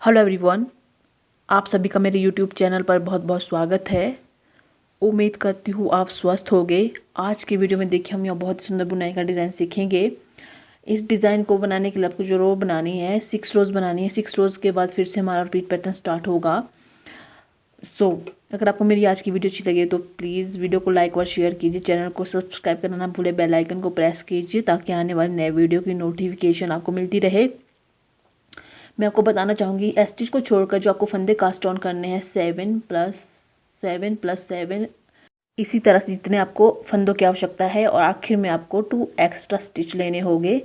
Hello everyone, आप सभी का मेरे यूट्यूब चैनल पर बहुत बहुत स्वागत है। उम्मीद करती हूँ आप स्वस्थ होंगे। आज की वीडियो में देखिए हम यहाँ बहुत सुंदर बुनाई का डिज़ाइन सीखेंगे। इस डिज़ाइन को बनाने के लिए आपको जो रो बनानी है 6 रोज़ बनानी है। 6 रोज़ के बाद फिर से हमारा रिपीट पैटर्न स्टार्ट होगा। अगर आपको मेरी आज की वीडियो अच्छी लगे तो प्लीज़ वीडियो को लाइक और शेयर कीजिए। चैनल को सब्सक्राइब करना ना भूले, बेल आइकन को प्रेस कीजिए ताकि आने वाले नए वीडियो की नोटिफिकेशन आपको मिलती रहे। मैं आपको बताना चाहूँगी एस स्टिच को छोड़कर जो आपको फंदे कास्ट ऑन करने हैं 7+7+7 इसी तरह से जितने आपको फंदों की आवश्यकता है और आखिर में आपको 2 एक्स्ट्रा स्टिच लेने होंगे।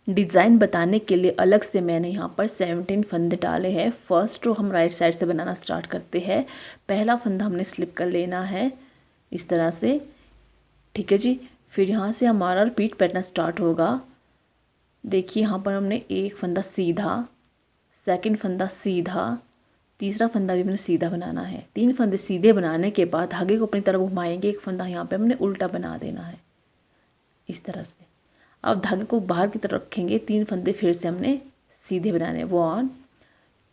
डिज़ाइन बताने के लिए अलग से मैंने यहाँ पर 17 फंदे डाले हैं। फर्स्ट रो हम राइट साइड से बनाना स्टार्ट करते हैं। पहला फंदा हमने स्लिप कर लेना है इस तरह से, ठीक है जी। फिर यहाँ से हमारा रिपीट पैटर्न स्टार्ट होगा। देखिए यहाँ पर हमने एक फंदा सीधा, सेकंड फंदा सीधा, तीसरा फंदा भी हमने सीधा बनाना है। 3 फंदे सीधे बनाने के बाद धागे को अपनी तरफ घुमाएंगे। एक फंदा यहाँ पे हमने उल्टा बना देना है इस तरह से। अब धागे को बाहर की तरफ रखेंगे। 3 फंदे फिर से हमने सीधे बनाने हैं, 1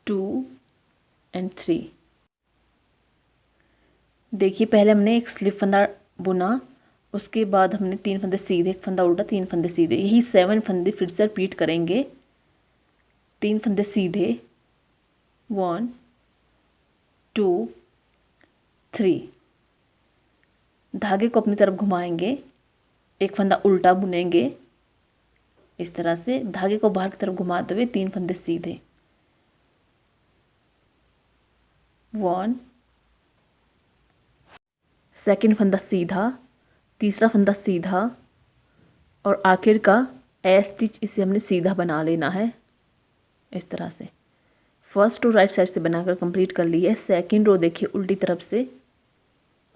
2 एंड 3। देखिए पहले हमने एक स्लिप फंदा बुना, उसके बाद हमने 3 फंदे सीधे, एक फंदा उल्टा, 3 फंदे सीधे, यही 7 फंदे फिर से रिपीट करेंगे। 3 फंदे सीधे, 1 2 3, धागे को अपनी तरफ घुमाएंगे। एक फंदा उल्टा बुनेंगे इस तरह से, धागे को बाहर की तरफ घुमाते हुए 3 फंदे सीधे, 1, सेकंड फंदा सीधा, तीसरा फंदा सीधा और आखिर का ए स्टिच इसे हमने सीधा बना लेना है इस तरह से। फर्स्ट रो राइट साइड से बनाकर कंप्लीट कर ली है। सेकंड रो देखिए उल्टी तरफ से,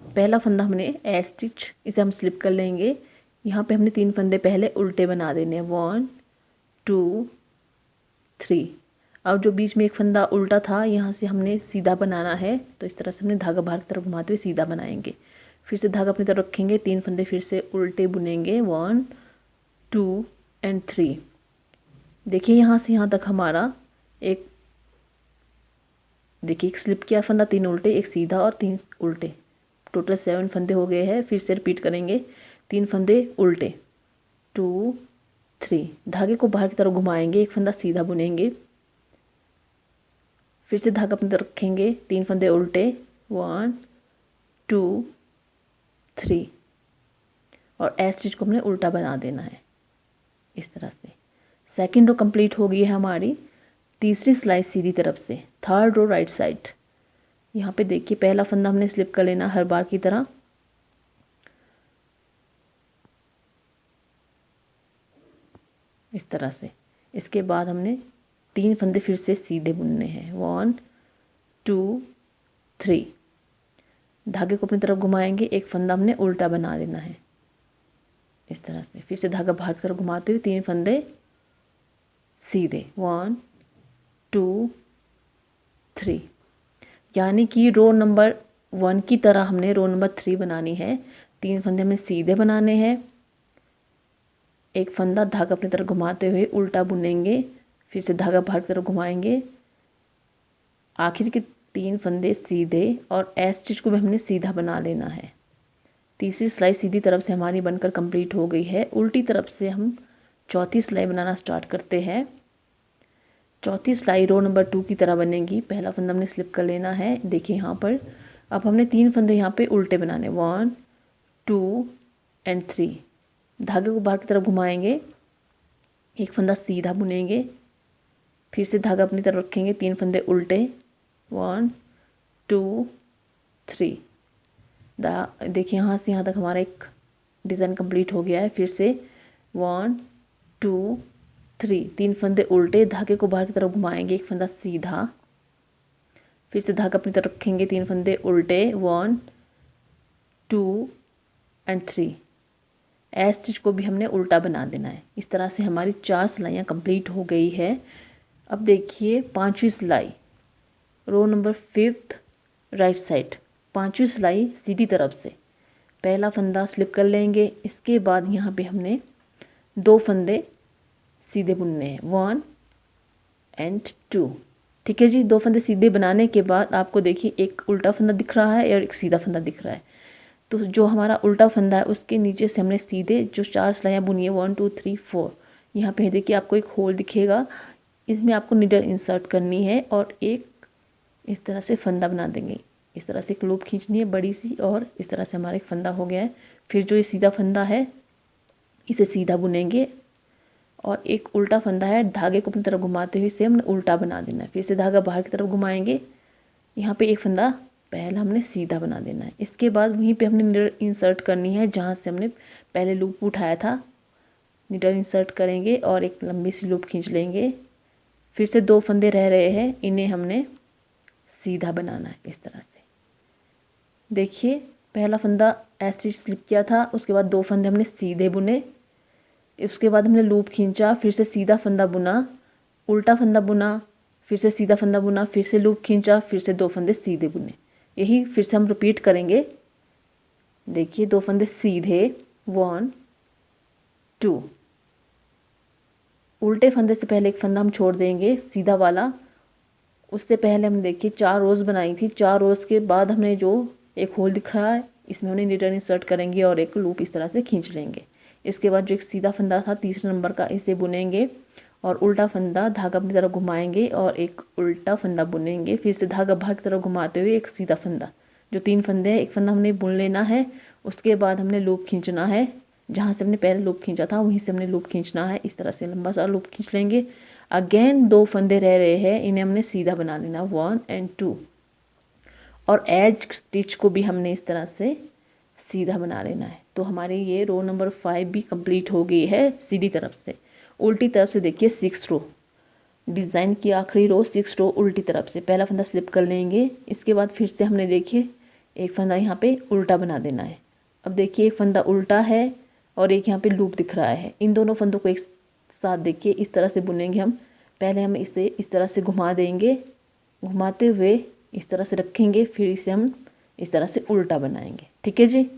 पहला फंदा हमने ए स्टिच इसे हम स्लिप कर लेंगे। यहाँ पे हमने 3 फंदे पहले उल्टे बना देने हैं, 1 2 3। अब जो बीच में एक फंदा उल्टा था यहाँ से हमने सीधा बनाना है, तो इस तरह से हमने धागा बाहर की तरफ घुमाते हुए सीधा बनाएंगे। फिर से धागा अपनी तरफ रखेंगे, 3 फंदे फिर से उल्टे बुनेंगे, 1 2 एंड 3। देखिए यहाँ से यहाँ तक हमारा एक, देखिए एक स्लिप किया फंदा, 3 उल्टे, एक सीधा और 3 उल्टे, टोटल 7 फंदे हो गए हैं। फिर से रिपीट करेंगे, 3 फंदे उल्टे, 2 3, धागे को बाहर की तरफ घुमाएंगे, एक फंदा सीधा बुनेंगे, फिर से धागा अपनी तरफ रखेंगे, 3 फंदे उल्टे, 1 2 3 और ए स्टिच को हमने उल्टा बना देना है इस तरह से। सेकंड रो कंप्लीट हो गई है हमारी। तीसरी सिलाई सीधी तरफ से, थर्ड रो राइट साइड। यहाँ पे देखिए पहला फंदा हमने स्लिप कर लेना हर बार की तरह, इस तरह से। इसके बाद हमने 3 फंदे फिर से सीधे बुनने हैं, 1 2 3, धागे को अपनी तरफ घुमाएंगे, एक फंदा हमने उल्टा बना देना है इस तरह से। फिर से धागा बाहर की तरफ घुमाते हुए 3 फंदे सीधे, 1 2 3, यानी कि रो नंबर 1 की तरह हमने रो नंबर 3 बनानी है। 3 फंदे हमें सीधे बनाने हैं, एक फंदा धागा अपनी तरफ घुमाते हुए उल्टा बुनेंगे, फिर से धागा बाहर की तरफ घुमाएंगे, आखिर के 3 फंदे सीधे और ए स्टिच को भी हमने सीधा बना लेना है। तीसरी सिलाई सीधी तरफ से हमारी बनकर कंप्लीट हो गई है। उल्टी तरफ से हम चौथी सिलाई बनाना स्टार्ट करते हैं। चौथी सिलाई रो नंबर 2 की तरह बनेगी। पहला फंदा हमने स्लिप कर लेना है, देखिए यहाँ पर। अब हमने 3 फंदे यहाँ पे उल्टे बनाने, 1 2 एंड 3, धागे को बाहर की तरफ घुमाएंगे, एक फंदा सीधा बुनेंगे, फिर से धागा अपनी तरफ रखेंगे, 3 फंदे उल्टे, 1 2 3। देखिए यहाँ से यहाँ तक हमारा एक डिज़ाइन कंप्लीट हो गया है। फिर से 1 2 3, 3 फंदे उल्टे, धागे को बाहर की तरफ घुमाएंगे, एक फंदा सीधा, फिर से धागा अपनी तरफ रखेंगे, 3 फंदे उल्टे, 1 2 एंड 3। ए स्टिच को भी हमने उल्टा बना देना है। इस तरह से हमारी 4 सिलाइयाँ कंप्लीट हो गई है। अब देखिए 5वीं सिलाई, रो नंबर 5th राइट साइड, 5वीं सिलाई सीधी तरफ से। पहला फंदा स्लिप कर लेंगे, इसके बाद यहाँ पे हमने 2 फंदे सीधे बुनने हैं, 1 एंड 2। ठीक है जी। 2 फंदे सीधे बनाने के बाद आपको देखिए एक उल्टा फंदा दिख रहा है और एक सीधा फंदा दिख रहा है। तो जो हमारा उल्टा फंदा है उसके नीचे से हमने सीधे जो 4 सिलाइयाँ बुनी है 1 2 3 4, यहाँ पे देखिए आपको एक होल दिखेगा, इसमें आपको नीडल इंसर्ट करनी है और एक इस तरह से फंदा बना देंगे। इस तरह से एक लूप खींचनी है बड़ी सी और इस तरह से हमारा एक फंदा हो गया है। फिर जो ये सीधा फंदा है इसे सीधा बुनेंगे और एक उल्टा फंदा है, धागे को अपनी तरफ घुमाते हुए इसे हमने उल्टा बना देना है। फिर से धागा बाहर की तरफ घुमाएंगे, यहाँ पे एक फंदा पहला हमने सीधा बना देना है। इसके बाद वहीं पे हमने नीडल इंसर्ट करनी है जहाँ से हमने पहले लूप उठाया था। नीडल इंसर्ट करेंगे और एक लंबी सी लूप खींच लेंगे। फिर से 2 फंदे रह रहे हैं, इन्हें हमने सीधा बनाना है इस तरह से। देखिए पहला फंदा ऐसे स्लिप किया था, उसके बाद 2 फंदे हमने सीधे बुने, उसके बाद हमने लूप खींचा, फिर से सीधा फंदा बुना, उल्टा फंदा बुना, फिर से सीधा फंदा बुना, फिर से लूप खींचा, फिर से 2 फंदे सीधे बुने। यही फिर से हम रिपीट करेंगे। देखिए 2 फंदे सीधे 1 2, उल्टे फंदे से पहले एक फंदा हम छोड़ देंगे सीधा वाला। उससे पहले हम देखिए 4 रोज़ बनाई थी, 4 रोज़ के बाद हमने जो एक होल दिख रहा है इसमें हमने नीडल इंसर्ट करेंगे और एक लूप इस तरह से खींच लेंगे। इसके बाद जो एक सीधा फंदा था तीसरे नंबर का, इसे बुनेंगे और उल्टा फंदा धागा अपनी तरफ घुमाएंगे और एक उल्टा फंदा बुनेंगे। फिर से धागा बाहर की तरफ घुमाते हुए एक सीधा फंदा, जो 3 फंदे हैं एक फंदा हमने बुन लेना है। उसके बाद हमने लूप खींचना है, जहाँ से हमने पहले लूप खींचा था वहीं से हमने लूप खींचना है। इस तरह से लंबा सा लूप खींच लेंगे। अगेन 2 फंदे रह रहे हैं, इन्हें हमने सीधा बना लेना 1 एंड 2 और एज स्टिच को भी हमने इस तरह से सीधा बना लेना है। तो हमारी ये रो नंबर 5 भी कंप्लीट हो गई है सीधी तरफ से। उल्टी तरफ से देखिए 6 रो, डिज़ाइन की आखिरी रो 6 रो उल्टी तरफ से। पहला फंदा स्लिप कर लेंगे, इसके बाद फिर से हमने देखिए एक फंदा यहाँ पे उल्टा बना देना है। अब देखिए एक फंदा उल्टा है और एक यहाँ पे लूप दिख रहा है, इन दोनों फंदों को एक साथ देखिए इस तरह से बुनेंगे हम। पहले हम इसे इस तरह से घुमा देंगे, घुमाते हुए इस तरह से रखेंगे, फिर इसे हम इस तरह से उल्टा बनाएंगे। ठीक है जी।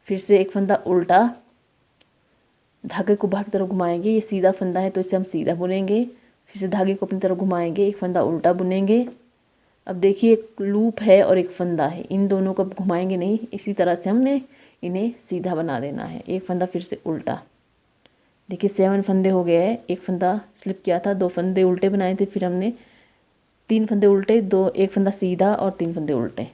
फिर से एक फंदा उल्टा, धागे को बाहर की तरफ घुमाएंगे, ये सीधा फंदा है तो इसे हम सीधा बुनेंगे। फिर से धागे को अपनी तरफ घुमाएंगे, एक फंदा उल्टा बुनेंगे। अब देखिए एक लूप है और एक फंदा है, इन दोनों को घुमाएंगे नहीं, इसी तरह से हमने इन्हें सीधा बना देना है। एक फंदा फिर से उल्टा, देखिए 7 फंदे हो गए हैं। एक फंदा स्लिप किया था, 2 फंदे उल्टे बनाए थे, फिर हमने 3 फंदे उल्टे, एक फंदा सीधा और 3 फंदे उल्टे,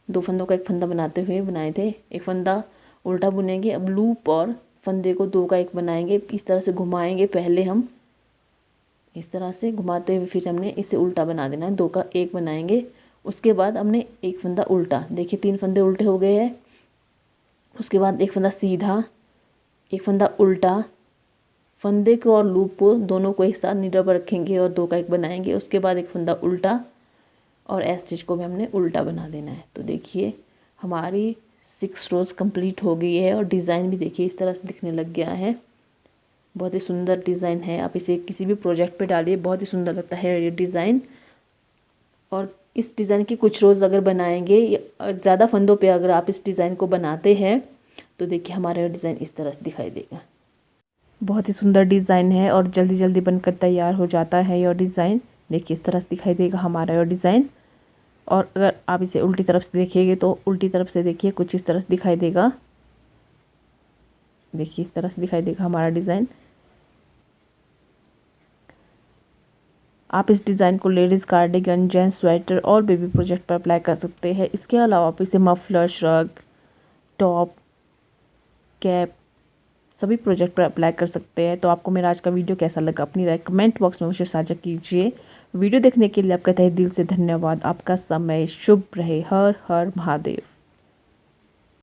2 फंदों का एक फंदा बनाते हुए बनाए थे। एक फंदा उल्टा बुनेंगे। अब लूप और फंदे को 2 का एक बनाएंगे, इस तरह से घुमाएंगे। पहले हम इस तरह से घुमाते हुए फिर हमने इसे उल्टा बना देना है, 2 का एक बनाएंगे। उसके बाद हमने एक फंदा उल्टा, देखिए 3 फंदे उल्टे हो गए हैं। उसके बाद एक फंदा सीधा, एक फंदा उल्टा, फंदे को और लूप को दोनों को एक साथ नीडल पर रखेंगे और 2 का एक बनाएंगे। उसके बाद एक फंदा उल्टा और एस स्टिच को भी हमने उल्टा बना देना है। तो देखिए हमारी 6 रोज़ कंप्लीट हो गई है और डिज़ाइन भी देखिए इस तरह से दिखने लग गया है। बहुत ही सुंदर डिज़ाइन है, आप इसे किसी भी प्रोजेक्ट पे डालिए, बहुत ही सुंदर लगता है ये डिज़ाइन। और इस डिज़ाइन की कुछ रोज़ अगर बनाएंगे, ज़्यादा फंदों पे अगर आप इस डिज़ाइन को बनाते हैं तो देखिए हमारा डिज़ाइन इस तरह से दिखाई देगा। बहुत ही सुंदर डिज़ाइन है और जल्दी जल्दी बनकर तैयार हो जाता है ये डिज़ाइन। देखिए इस तरह से दिखाई देगा हमारा ये डिज़ाइन। और अगर आप इसे उल्टी तरफ से देखिएगा तो उल्टी तरफ से देखिए कुछ इस तरह से दिखाई देगा। देखिए इस तरह से दिखाई देगा हमारा डिज़ाइन। आप इस डिज़ाइन को लेडीज़ कार्डिगन, जेंट्स स्वेटर और बेबी प्रोजेक्ट पर अप्लाई कर सकते हैं। इसके अलावा आप इसे मफलर, श्रग, टॉप, कैप सभी प्रोजेक्ट पर अप्लाई कर सकते हैं। तो आपको मेरा आज का वीडियो कैसा लगा अपनी राय कमेंट बॉक्स में मुझे साझा कीजिए। वीडियो देखने के लिए आपका तहे दिल से धन्यवाद। आपका समय शुभ रहे। हर हर महादेव।